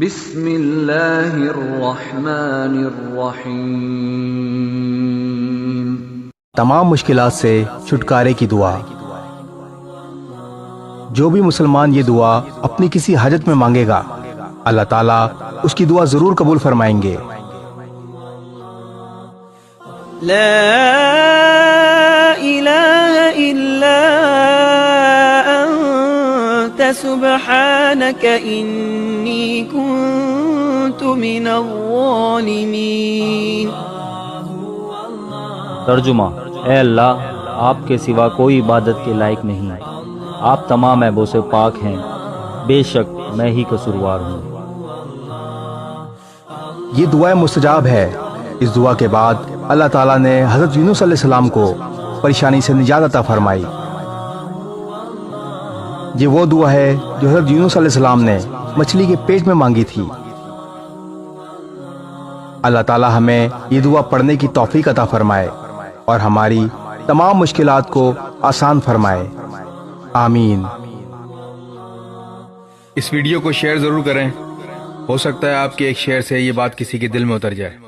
بسم اللہ الرحمن الرحیم۔ تمام مشکلات سے چھٹکارے کی دعا۔ جو بھی مسلمان یہ دعا اپنی کسی حاجت میں مانگے گا، اللہ تعالیٰ اس کی دعا ضرور قبول فرمائیں گے۔ لا الہ الا انت سبحانک انی کنت من الظالمین۔ ترجمہ: اے اللہ، آپ کے سوا کوئی عبادت کے لائق نہیں، آپ تمام عیبوں سے پاک ہیں، بے شک میں ہی قصوروار ہوں۔ یہ دعا مستجاب ہے۔ اس دعا کے بعد اللہ تعالیٰ نے حضرت یونس علیہ السلام کو پریشانی سے نجات عطا فرمائی۔ یہ وہ دعا ہے جو حضرت یونس علیہ السلام نے مچھلی کے پیٹ میں مانگی تھی۔ اللہ تعالیٰ ہمیں یہ دعا پڑھنے کی توفیق عطا فرمائے اور ہماری تمام مشکلات کو آسان فرمائے، آمین۔ اس ویڈیو کو شیئر ضرور کریں، ہو سکتا ہے آپ کے ایک شیئر سے یہ بات کسی کے دل میں اتر جائے۔